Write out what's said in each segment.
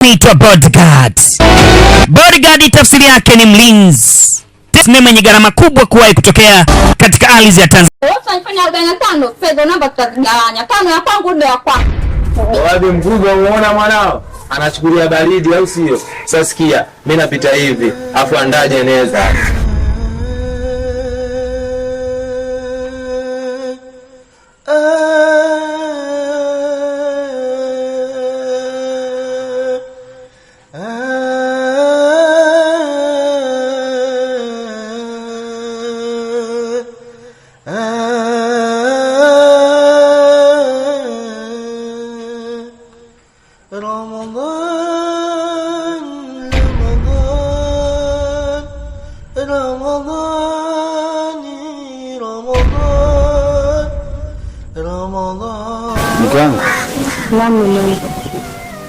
Inaitwa bodyguard. Bodyguard tafsiri yake ni mlinzi. Sinema yenye gharama kubwa kuwahi kutokea katika ardhi ya Tanzania. Wote wanafanya 45, fedha namba tutagawanya. 5 ya kwangu ndio ya kwako. Wapi mkubwa, umeona mwanao? Anachukulia baridi au sio? Sasa sikia, mimi napita hivi, afu andaje neza.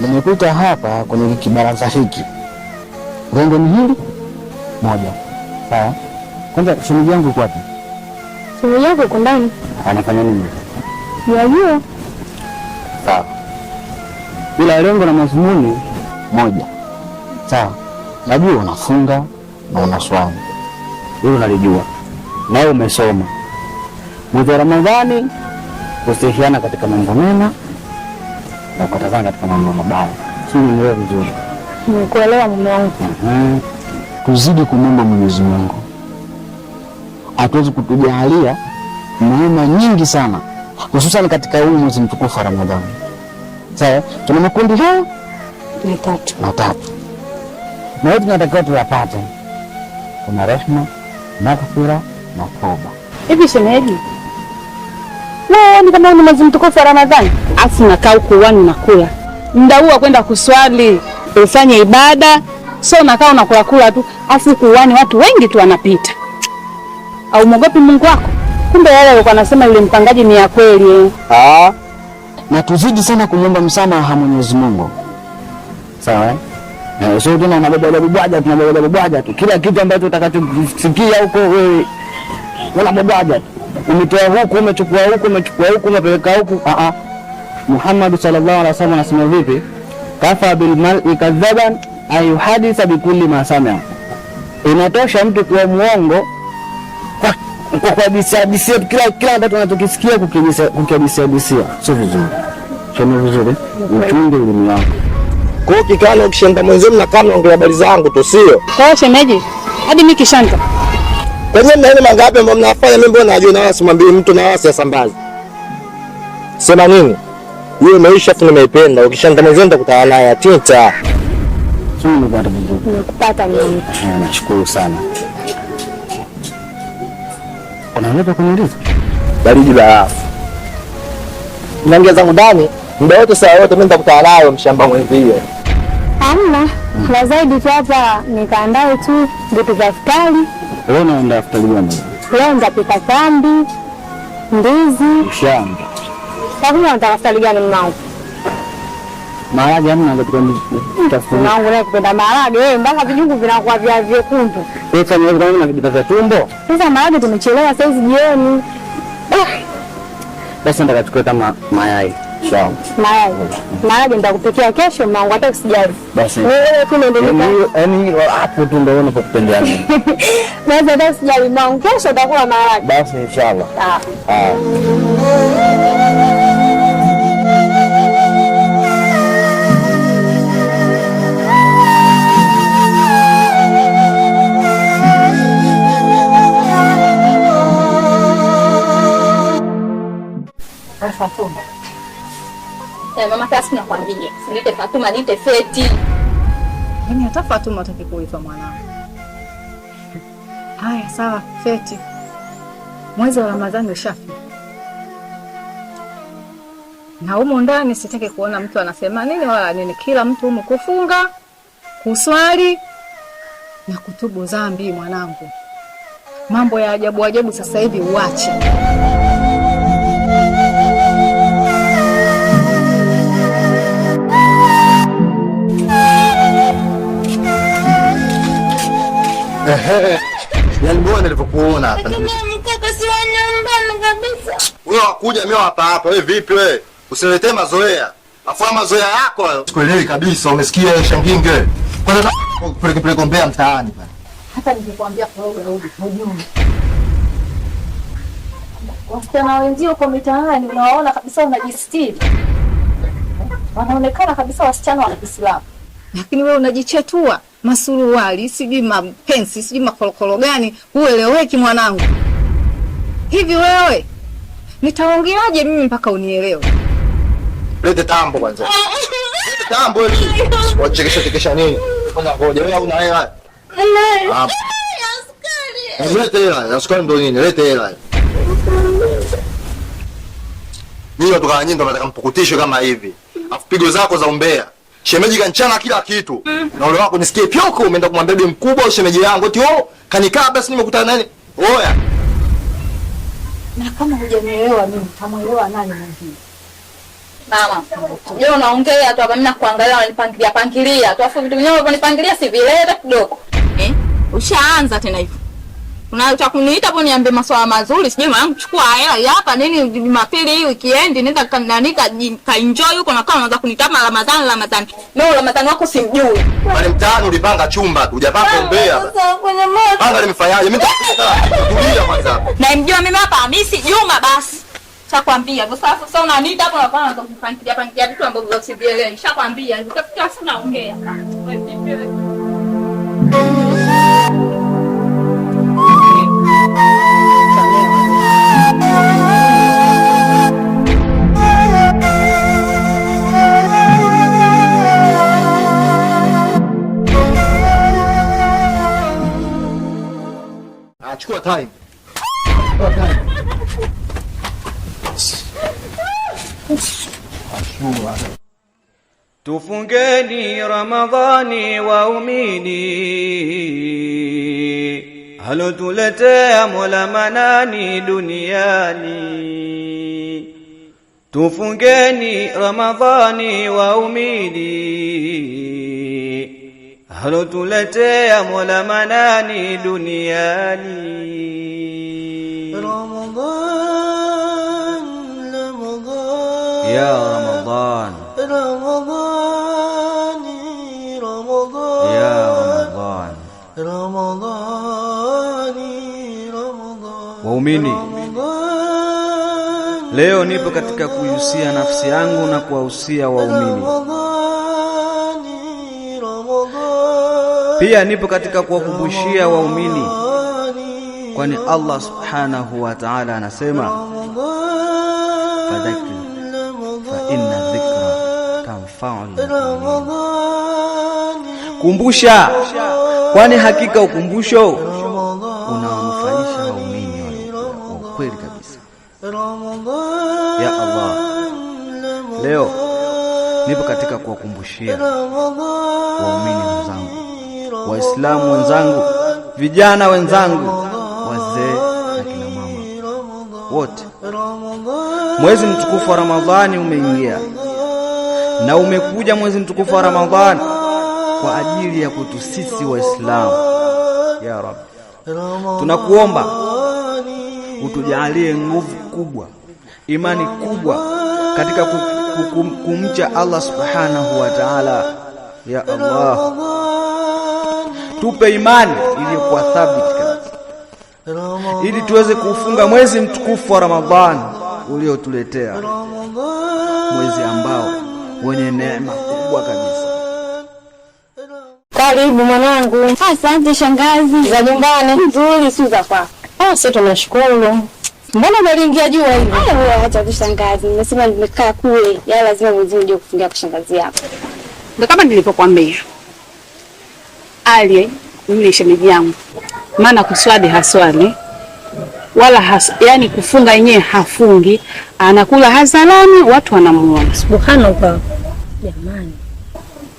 Nimekuta hapa kwenye kibaraza hiki. Lengo ni hili moja. Sawa? Kwanza shemeji yangu yuko wapi? Shemeji yako yuko ndani. Anafanya nini? Yajua. Sawa. Bila lengo na mazumuni moja. Sawa. Najua unafunga na unaswali. Hilo nalijua. Nawe umesoma. Mwezi wa Ramadhani usihiana katika mambo mema na kutazama katika mambo mabaya. Sio nielewa vizuri. Nimekuelewa mume wangu. Tuzidi kumwomba Mwenyezi Mungu. Atuweze kutujalia neema nyingi sana, hususan katika huu mwezi mtukufu wa Ramadhani. Sawa? Tuna makundi haya matatu. Na yote tunatakiwa tuyapate. Kuna rehema, maghfira na toba. Hivi shemeji, wewe ni kama ni mwezi mtukufu wa Ramadhani, afu nakaa huko uani nakula. Muda huo kwenda kuswali, ufanye ibada, sio unakaa unakula kula tu, afu huko uani watu wengi tu wanapita. Au mwogopi Mungu wako? Kumbe yale alikuwa anasema yule mpangaji ni ya kweli. Na tuzidi sana kumwomba msamaha Mwenyezi Mungu. Sawa? Sio tena tunabebwaja tu. Kila kitu ambacho utakachosikia huko wewe unabebwaja tu. Umetoa huku, umechukua huku, umepeleka huku. Muhammad sallallahu alaihi wasallam anasema vipi? Kafa bil mar'i kadhaban ay haditha bi kulli ma sami'a. Inatosha mtu kuwa muongo kwa hadithi kila ambacho anachokisikia kukihadithia. Sio vizuri. Sio vizuri. Uchunge ulimi wako. Kwa hiyo kikana ukishenda mwenzenu na kama ongea habari zangu tu sio? Kwa hiyo shemeji, hadi mimi kishanta. Kwa nini mnaenda mangapi ambao mnafanya mimi mbona najua na wasi mwambie mtu na wasi asambaze. Sema nini? Hiyo maisha tu nimeipenda. Ukishanda mwenzenu nitakutana naye tita. Sio mbona vizuri. Nimekupata mimi. Nashukuru sana. Unaweza kuniuliza? Baridi barafu. Naingia zangu ndani, muda wote saa yote mimi nitakutana naye mshamba mwenzio. Hamna. La zaidi tu hapa nikaandae tu vitu vya futari. Leo naenda futari gani? Leo nitapika tambi, ndizi, shamba. Hakuna nataka futari gani mnao? Maharage hamna ndio tutafuta. Naangu leo kupenda maharage, wewe mpaka vijungu vinakuwa vya vyekundu. Sasa ni kama na kitu cha tumbo. Sasa maharage tumechelewa sasa hizi jioni. Basi nitakachukua kama mayai. Sawa. Maharage nitakupikia kesho, mwanangu hata usijali. Basi. Wewe tu ndio yani hapo tu ndio unapopendea mimi. Naweza hata usijali, mwanangu kesho utakula maharage. Basi inshallah. Fatuma. Mama kasi nakwambia, silete Fatuma niite Feti. Yaani hata Fatuma utaki kuitwa mwanangu. Haya sawa, Feti. Mwezi wa Ramadhani ushafika. Na humo ndani sitaki kuona mtu anasema nini wala nini. Kila mtu humo kufunga, kuswali na kutubu dhambi mwanangu. Mambo ya ajabu sasa hivi uache. Yaani mbona nilipokuona hapa Wewe wakuja mimi hapa wewe vipi wewe? Usiniletee mazoea. Afu mazoea yako hayo. Sikuelewi kabisa, umesikia Shanginge? Kwanza peleke Mbeya mtaani bana. Hata nikikwambia koroga rudi hujui. Wasichana wenzio kwa mitaani unawaona kabisa unajistiri. Wanaonekana kabisa wasichana wa Kiislamu. Lakini wewe unajichetua masuruali, sijui mapensi, sijui makolokolo gani, hueleweki mwanangu. Hivi wewe nitaongeaje mimi mpaka unielewe? Lete tambo kwanza. Lete tambo hivi. Wachekesha nini? Kwanza ngoja wewe una hela. Lete hela, askari ndo nini? Lete hela. Mimi watu kama nyinyi ndo nataka mpukutishe kama hivi. Afu pigo zako za umbea. Shemeji kanchana kila kitu. Na ule wako nisikie pyoko umeenda kumwambia bibi mkubwa shemeji yangu eti kanikaa basi nimekutana nani? Oya. Na kama hujanielewa mimi nitamuelewa nani mwingine? Mama, leo unaongea tu hapa mimi nakuangalia unanipangilia tu afu vitu vyenyewe unanipangilia si vile hata kidogo. Ushaanza tena hivyo. Unataka kuniita hapo niambie maswala mazuri, sije mwanangu chukua hela hapa nini Jumapili hii weekend nenda kananika ka enjoy huko na kama unaanza kunitama Ramadhani. Leo Ramadhani wako simjui. Wale mtaani ulipanga chumba tu, hujapanga Mbeya. Sasa kwenye moto. Panga nimefanyaje? Mimi nitakulia kwanza. Na mjua mimi hapa Hamisi Juma basi. Nishakwambia. Sasa unaniita hapo unaanza kupangia vitu ambavyo usivielewi. Nishakwambia. Utafikia sasa naongea. Chukua time. Tufungeni Ramadhani waumini, halotuletea Mola manani duniani. Tufungeni Ramadhani waumini, halotuletea Mola manani duniani. Ramadhan, Ramadhan, ya Ramadhan, Ramadhani, Ramadhan, ya Ramadhan, Ramadhani, Ramadhan. Waumini, leo nipo katika kuihusia nafsi yangu na kuwahusia waumini. Pia nipo katika kuwakumbushia waumini, kwani Allah subhanahu wa ta'ala anasema fadhakir fa inna dhikra tanfa'ul mu'minin. Kumbusha, kwani hakika ukumbusho unawanufaisha waumini wa kweli kabisa. Ya Allah, leo nipo katika kuwakumbushia waumini wenzangu, Waislamu wenzangu, vijana wenzangu, wazee na kina mama wote. Mwezi mtukufu wa Ramadhani umeingia na umekuja mwezi mtukufu wa Ramadhani kwa ajili ya kutusisi Waislamu. Ya Rabbi, tunakuomba utujalie nguvu kubwa, imani kubwa katika kumcha Allah subhanahu wa ta'ala. Ya Allah, tupe imani iliyokuwa thabiti kabisa, ili tuweze kufunga mwezi mtukufu wa Ramadhani uliotuletea, mwezi ambao wenye neema kubwa kabisa. Karibu mwanangu. Asante shangazi. Za nyumbani nzuri, si za kwako? Sisi tunashukuru. Mbona umeingia jua hivi? Wewe acha tu shangazi. Nimesema nimekaa kule. Ya lazima uje kufungia kwa shangazi yako. Ndio kama nilipokuambia. Ali yule shemeji yangu. Maana kuswali haswali wala yani kufunga yenyewe hafungi, anakula hadharani watu wanamuona. Subhanallah. Jamani.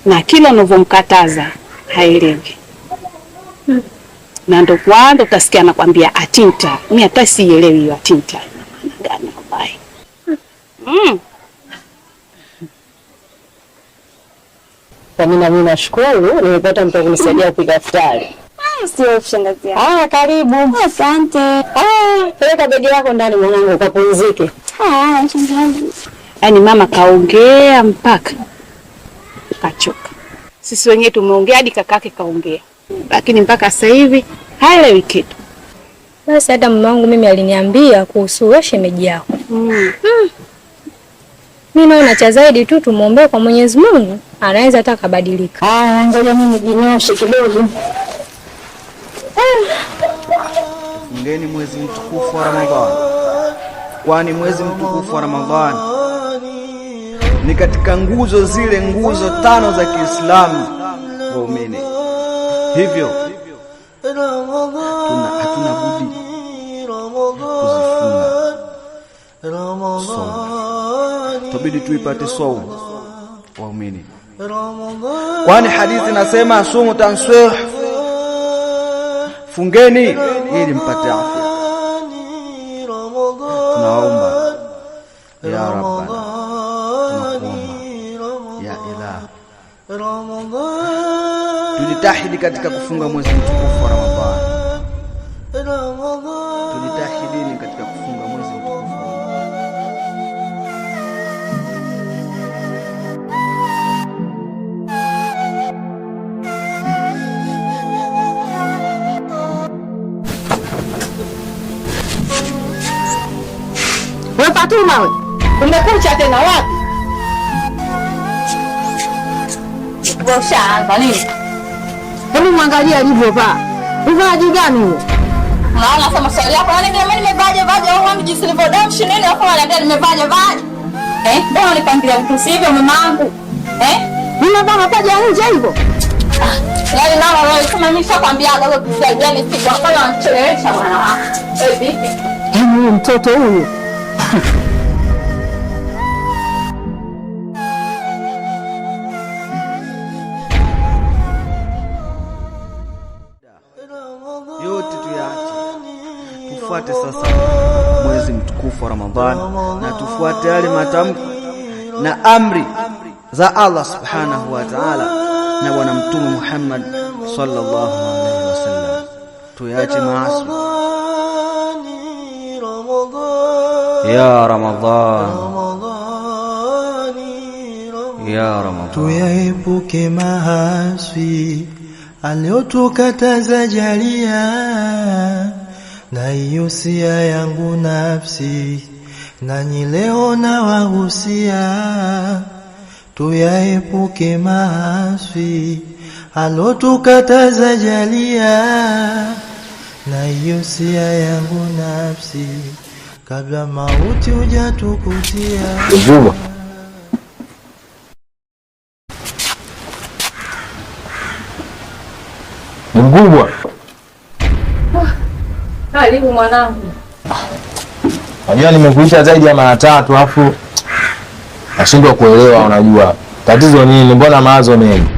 Na kila unavyomkataza haelewi. Na ndo kwanza utasikia anakuambia atinta. Mimi hata sielewi hiyo atinta. Gani wallahi. Kwa mimi nashukuru nimepata mtu kunisaidia kupika iftari. Sio shangazi yangu. Karibu. Asante. Peleka begi lako ndani mwanangu ukapumzike. Shangazi. Yaani mama kaongea mpaka kachoka. Sisi wenyewe tumeongea hadi kakake kaongea. Lakini mpaka sasa hivi haelewi kitu. Basi hata mama wangu mimi aliniambia kuhusu wewe shemeji yako. Mimi naona cha zaidi tu tumuombe kwa Mwenyezi Mungu, anaweza hata kubadilika. Ngoja mimi nijinyoshe kidogo. Fungeni mwezi mtukufu wa Ramadhani, kwani mwezi mtukufu wa Ramadhani ni katika nguzo 5 za Kiislamu waumini. Hivyo hatuna budi kuzifunga saumu, tubidi tuipate saumu waumini, kwani hadithi nasema sumu tanswih, fungeni ili mpate afya. Tunaomba ya Rabbana, tunakuomba ya Ilah, tujitahidi katika kufunga mwezi mtukufu wa Ramadhani. Tujitahidini katika kufunga mwezi mtukufu wa Wewe Fatuma wewe. Umekucha tena wapi? Washaanza nini? Hebu mwangalia alivyovaa. Uvaaji gani huo? Maana sasa maswali yako nani mimi nimevaje au wangu jinsi nilivyodamshi nini hapo ananiambia nimevaje? Mbona nipangilia vitu sivyo mamangu? Nimevaa mapaja nje hivyo. Leo nao leo kama mimi nishakwambia leo tusaidiane siku ambayo anachelewesha bwana wangu. Vipi? Huyu mtoto huyu. yote tuyaache, tufuate sasa mwezi mtukufu wa Ramadhani na tufuate yale matamko na amri za Allah subhanahu wa ta'ala na bwana mtume Muhammad sallallahu alaihi wasallam. Tuyaache maasi. Ya Ramadhan, ya Ramadhan, tuyaepuke maasi aliyotukataza Jalia, na hiyo sia yangu nafsi, nanyi leo na wahusia. Tuyaepuke maasi aliyotukataza Jalia, na hiyo sia yangu nafsi, kabla mauti hujatukutia. Mkubwa. Karibu mwanangu. Unajua nimekuita zaidi ya mara 3 afu nashindwa kuelewa. Unajua tatizo nini? Mbona mawazo mengi?